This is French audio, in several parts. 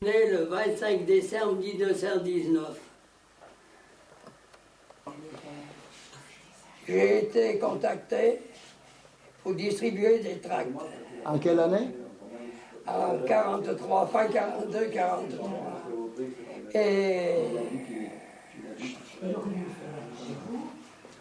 Né le 25 décembre 1919. J'ai été contacté pour distribuer des tracts. En quelle année? En 43, fin 42, 43. Et...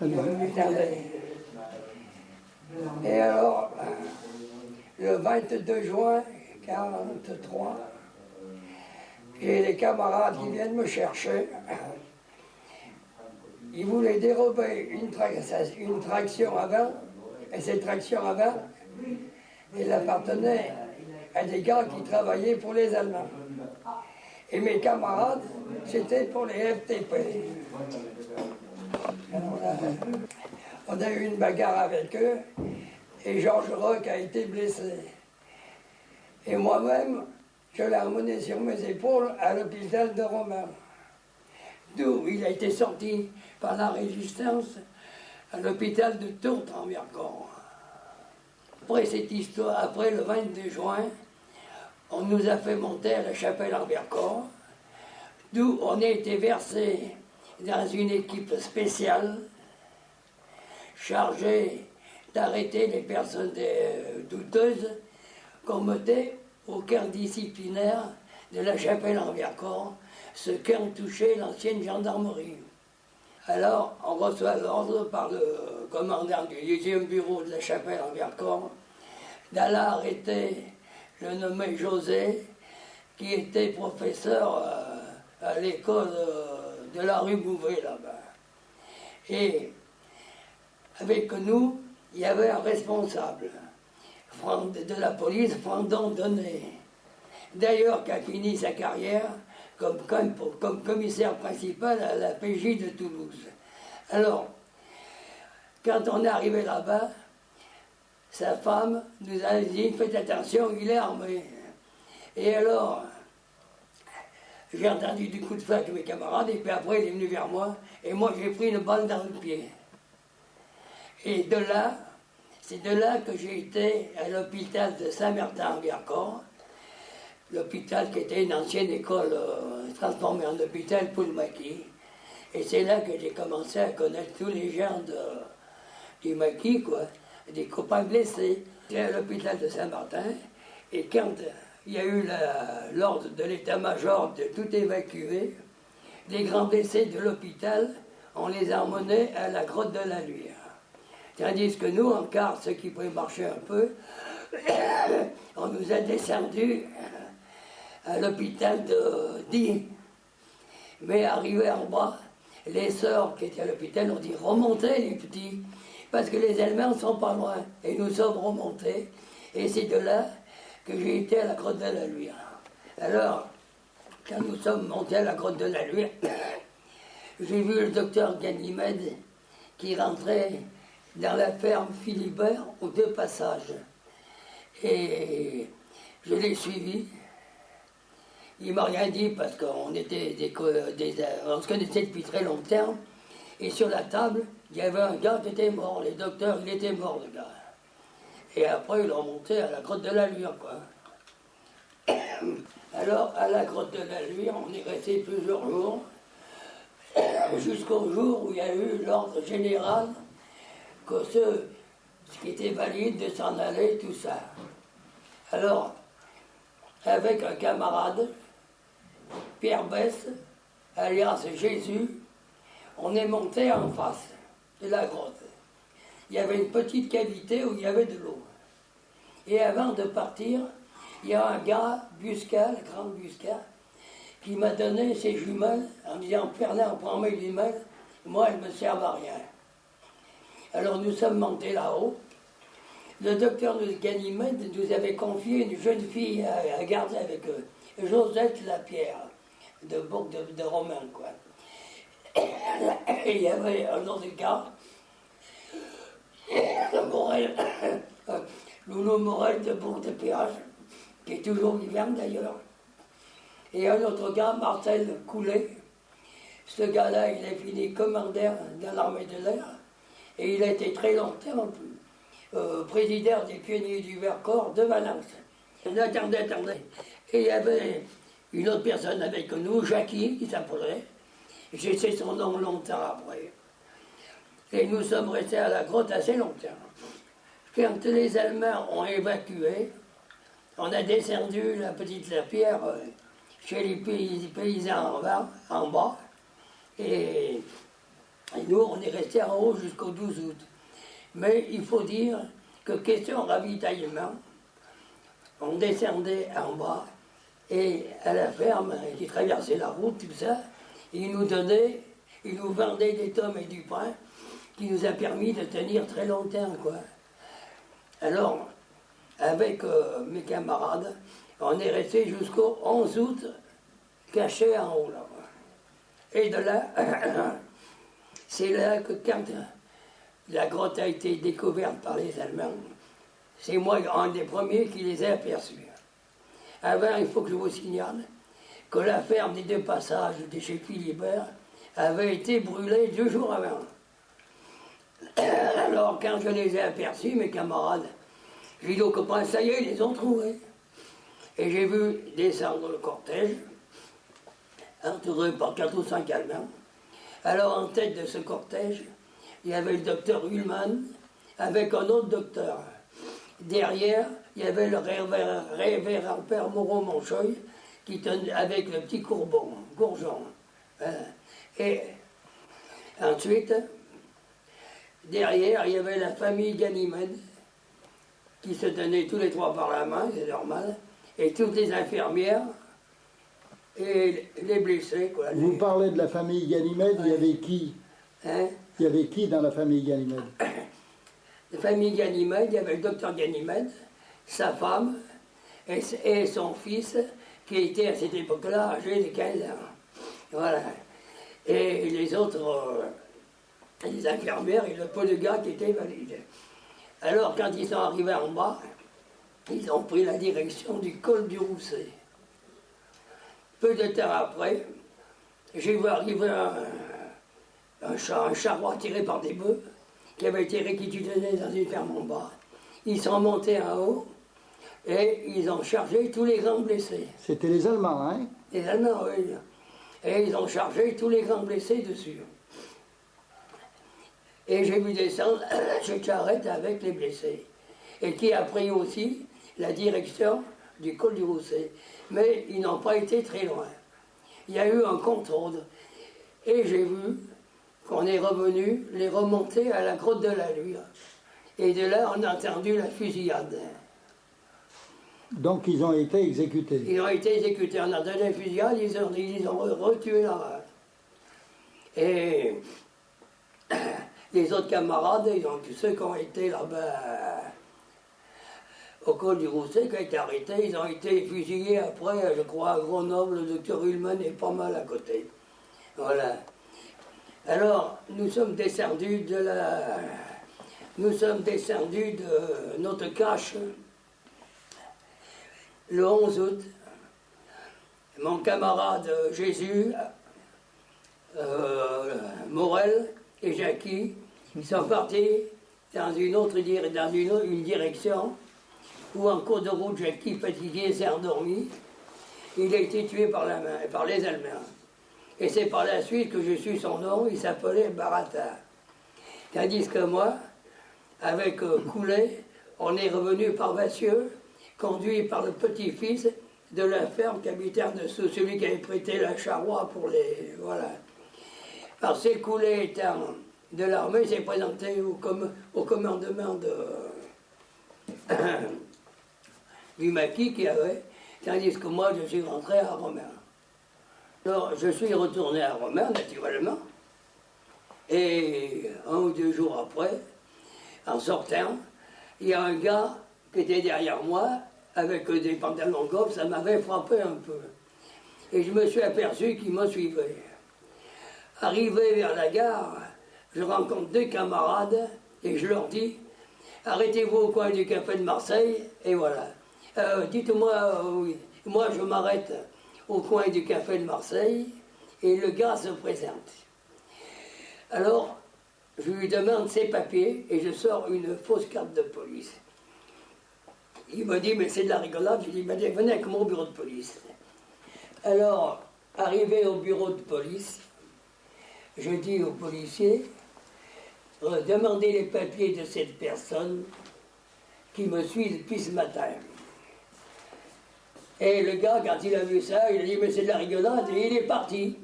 Attendez. Et alors, le 22 juin 43, j'ai des camarades qui viennent me chercher. Ils voulaient dérober une traction avant, et cette traction avant, elle appartenait à des gars qui travaillaient pour les Allemands. Et mes camarades, c'était pour les FTP. Alors, on a eu une bagarre avec eux, et Georges Roch a été blessé. Et moi-même, je l'ai emmené sur mes épaules à l'hôpital de Romain, d'où il a été sorti par la résistance à l'hôpital de Tourte en Vercors. Après cette histoire, après le 22 juin, on nous a fait monter à la chapelle en Vercors, d'où on a été versé dans une équipe spéciale chargée d'arrêter les personnes douteuses qu'on mettait au cœur disciplinaire de la chapelle en Vercors, ce qui ont touché l'ancienne gendarmerie. Alors, on reçoit l'ordre par le commandant du 10e bureau de la chapelle en Vercors d'aller arrêter le nommé José, qui était professeur à l'école de la rue Bouvet, là-bas. Et avec nous, il y avait un responsable de la police, Frandon Donnet, d'ailleurs qui a fini sa carrière comme commissaire principal à la PJ de Toulouse. Alors, quand on est arrivé là-bas, sa femme nous a dit « Faites attention, il est armé ». Et alors, j'ai entendu du coup de feu avec mes camarades, et puis après il est venu vers moi, et moi j'ai pris une balle dans le pied. Et de là, c'est de là que j'ai été à l'hôpital de Saint-Martin-en-Vercors, l'hôpital qui était une ancienne école transformée en hôpital Poul-Maquis. Et c'est là que j'ai commencé à connaître tous les gens du Maquis, quoi, des copains blessés. J'étais à l'hôpital de Saint-Martin, et quand il y a eu l'ordre de l'état-major de tout évacuer, les grands blessés de l'hôpital, on les a emmenés à la grotte de la Luire. Tandis que nous, en car, ceux qui pouvaient marcher un peu, on nous a descendus à l'hôpital de Die. Mais arrivés en bas, les sœurs qui étaient à l'hôpital ont dit « Remontez les petits !» parce que les Allemands ne sont pas loin. Et nous sommes remontés. Et c'est de là que j'ai été à la grotte de la Luire. Alors, quand nous sommes montés à la grotte de la Luire, j'ai vu le docteur Ganymède qui rentrait dans la ferme Philibert aux 2 passages. Et je l'ai suivi. Il m'a rien dit parce qu'on était on se connaissait depuis très longtemps. Et sur la table, il y avait un gars qui était mort. Les docteurs, il était mort, le gars. Et après, ils l'ont monté à la grotte de la Luire, quoi. Alors, à la grotte de la Luire, on est resté plusieurs jours, jusqu'au jour où il y a eu l'ordre général que ce qui était valide de s'en aller, tout ça. Alors, avec un camarade, Pierre Besse, alias Jésus, on est monté en face de la grotte. Il y avait une petite cavité où il y avait de l'eau. Et avant de partir, il y a un gars, Busca, le grand Busca, qui m'a donné ses jumelles en me disant « Fernand, prends mes jumelles, moi elles ne me servent à rien ». Alors nous sommes montés là-haut. Le docteur Ganymède nous avait confié une jeune fille à garder avec eux, Josette Lapierre, de Bourg de Romain, quoi. Et il y avait un autre gars, Morel, Loulou Morel de Bourg de Péage, qui est toujours vivant d'ailleurs. Et un autre gars, Marcel Coulet. Ce gars-là, il a fini commandeur dans l'armée de l'air. Et il a été très longtemps président des pionniers du Vercors de Valence. Attendez. Et il y avait une autre personne avec nous, Jackie, qui s'appelait. J'ai su son nom longtemps après. Et nous sommes restés à la grotte assez longtemps. Quand les Allemands ont évacué, on a descendu la petite Lapierre chez les paysans en bas. Et nous, on est restés en haut jusqu'au 12 août. Mais il faut dire que question ravitaillement, on descendait en bas et à la ferme, qui traversait la route, tout ça, ils nous vendaient des tomes et du pain qui nous a permis de tenir très longtemps, quoi. Alors, avec mes camarades, on est resté jusqu'au 11 août, cachés en haut, là. Et de là, c'est là que quand la grotte a été découverte par les Allemands, c'est moi un des premiers qui les ai aperçus. Avant, il faut que je vous signale que la ferme des Deux Passages de chez Philibert avait été brûlée 2 jours avant. Alors, quand je les ai aperçus, mes camarades, j'ai dit aux copains, ça y est, ils les ont trouvés. Et j'ai vu descendre le cortège, entouré par 4 ou 5 Allemands. Alors, en tête de ce cortège, il y avait le docteur Ullmann avec un autre docteur. Derrière, il y avait le révérend père Moreau-Moncheuil qui tenait avec le petit Gourjon. Et ensuite, derrière, il y avait la famille Ganymède qui se tenaient tous les 3 par la main, c'est normal, et toutes les infirmières et les blessés, quoi. Vous parlez de la famille Ganymède, il y avait qui? Hein? Il y avait qui dans la famille Ganymède? La famille Ganymède, il y avait le docteur Ganymède, sa femme et son fils, qui était à cette époque-là âgé de 15 ans. Voilà. Et les autres, les infirmières et le peu de gars qui étaient valides. Alors, quand ils sont arrivés en bas, ils ont pris la direction du col du Rousset. Peu de temps après, j'ai vu arriver un charroi tiré par des bœufs qui avait été réquisitionné dans une ferme en bas. Ils sont montés en haut et ils ont chargé tous les grands blessés. C'était les Allemands, hein? Les Allemands, oui. Et ils ont chargé tous les grands blessés dessus. Et j'ai vu descendre cette charrette avec les blessés. Et qui a pris aussi la direction du col du Rousset. Mais ils n'ont pas été très loin. Il y a eu un contrôle. Et j'ai vu qu'on est revenu les remonter à la grotte de la Lure. Et de là, on a entendu la fusillade. Donc ils ont été exécutés. Ils ont été exécutés. On a entendu la fusillade, ils ont retué là. Et les autres camarades, ceux qui ont été là-bas au col du Rousset, qui ont été arrêtés, ils ont été fusillés après, je crois, à Grenoble, le docteur Ullmann est pas mal à côté. Voilà. Alors, nous sommes descendus de notre cache le 11 août. Mon camarade Jésus, Morel et Jackie, ils sont partis dans une direction où en cours de route, Jackie, fatigué, s'est endormi. Il a été tué par les Allemands. Et c'est par la suite que j'ai su son nom, il s'appelait Barata. Tandis que moi, avec Coulet, on est revenu par Vassieux, conduit par le petit-fils de la ferme qui habitait en dessous, celui qui avait prêté la charroi pour les... Voilà. Parce que Coulet étant de l'armée, s'est présenté au commandement du maquis qu'il y avait, tandis que moi, je suis rentré à Romain. Alors, je suis retourné à Romain, naturellement, et 1 ou 2 jours après, en sortant, il y a un gars qui était derrière moi, avec des pantalons gauches, ça m'avait frappé un peu. Et je me suis aperçu qu'il me suivait. Arrivé vers la gare, je rencontre 2 camarades, et je leur dis, arrêtez-vous au coin du café de Marseille, et voilà. Dites-moi, oui, moi je m'arrête au coin du café de Marseille, et le gars se présente. Alors, je lui demande ses papiers, et je sors une fausse carte de police. Il me dit, mais c'est de la rigolade. Je lui dis, venez avec moi au bureau de police. Alors, arrivé au bureau de police, je dis au policier, demandez les papiers de cette personne qui me suit depuis ce matin. Et le gars, quand il a vu ça, il a dit, mais c'est de la rigolade, et il est parti.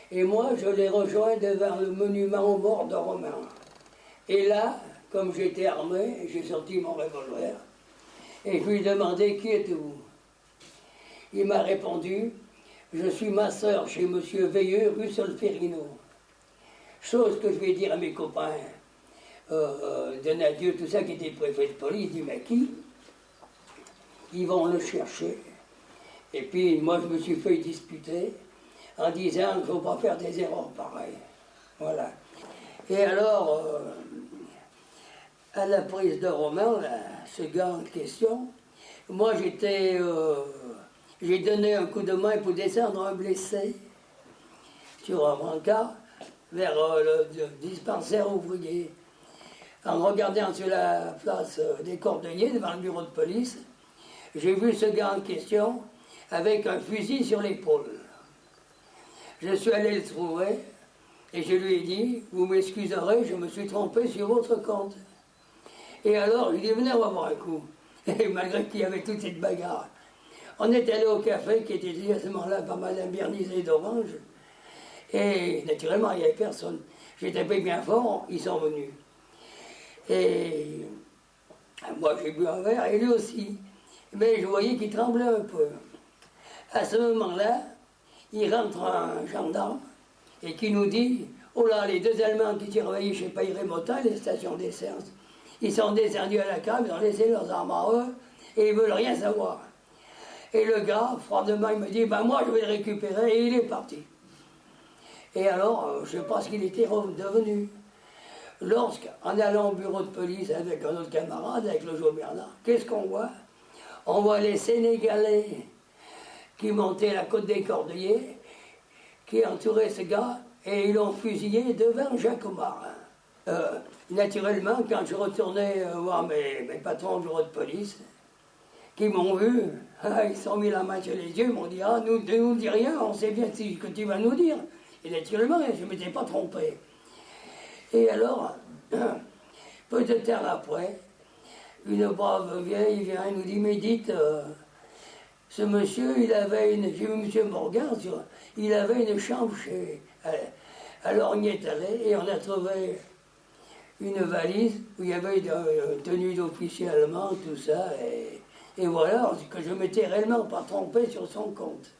Et moi, je l'ai rejoint devant le monument aux morts de Romain. Et là, comme j'étais armé, j'ai sorti mon revolver, et je lui ai demandé, qui êtes-vous? Il m'a répondu, je suis masseur chez M. Veilleux, rue Solferino. Chose que je vais dire à mes copains de Nadieu, tout ça, qui était préfet de police, il dit, mais qui? Ils vont le chercher. Et puis, moi, je me suis fait disputer en disant qu'il ne faut pas faire des erreurs pareilles. Voilà. Et alors, à la prise de Romain, là, ce gars en question, moi, j'ai donné un coup de main pour descendre un blessé sur un brancard vers le dispensaire ouvrier. En regardant sur la place des Cordeliers, devant le bureau de police, j'ai vu ce gars en question avec un fusil sur l'épaule. Je suis allé le trouver et je lui ai dit, vous m'excuserez, je me suis trompé sur votre compte. Et alors, je lui ai dit, venez, on va voir un coup. Et malgré qu'il y avait toute cette bagarre, on est allé au café qui était à ce moment-là pas mal imbernisé d'orange. Et naturellement, il n'y avait personne. J'ai tapé bien fort, ils sont venus. Et moi, j'ai bu un verre, et lui aussi. Mais je voyais qu'il tremblait un peu. À ce moment-là, il rentre un gendarme et qui nous dit, oh là, les deux Allemands qui surveillaient chez Peyre-Motin, les stations d'essence, ils sont descendus à la cave, ils ont laissé leurs armes à eux, et ils ne veulent rien savoir. Et le gars, froidement, il me dit, ben moi je vais le récupérer, et il est parti. Et alors, je ne sais pas ce qu'il était devenu. Lorsqu'en allant au bureau de police avec un autre camarade, avec le Joe Bernard, qu'est-ce qu'on voit? On voit les Sénégalais qui montaient la côte des Cordeliers, qui entouraient ce gars, et ils l'ont fusillé devant Jacomar. Naturellement, quand je retournais voir mes patrons du bureau de police, qui m'ont vu, ils se sont mis la main sur les yeux, ils m'ont dit, ah, ne nous dis rien, on sait bien ce que tu vas nous dire. Et naturellement, je ne m'étais pas trompé. Et alors, peu de temps après, une brave vieille vient et nous dit, mais dites, ce monsieur, il avait une, j'ai vu monsieur Morgan, il avait une chambre chez... Alors on y est allé et on a trouvé une valise où il y avait une tenue d'officier allemand, tout ça, et voilà, que je m'étais réellement pas trompé sur son compte.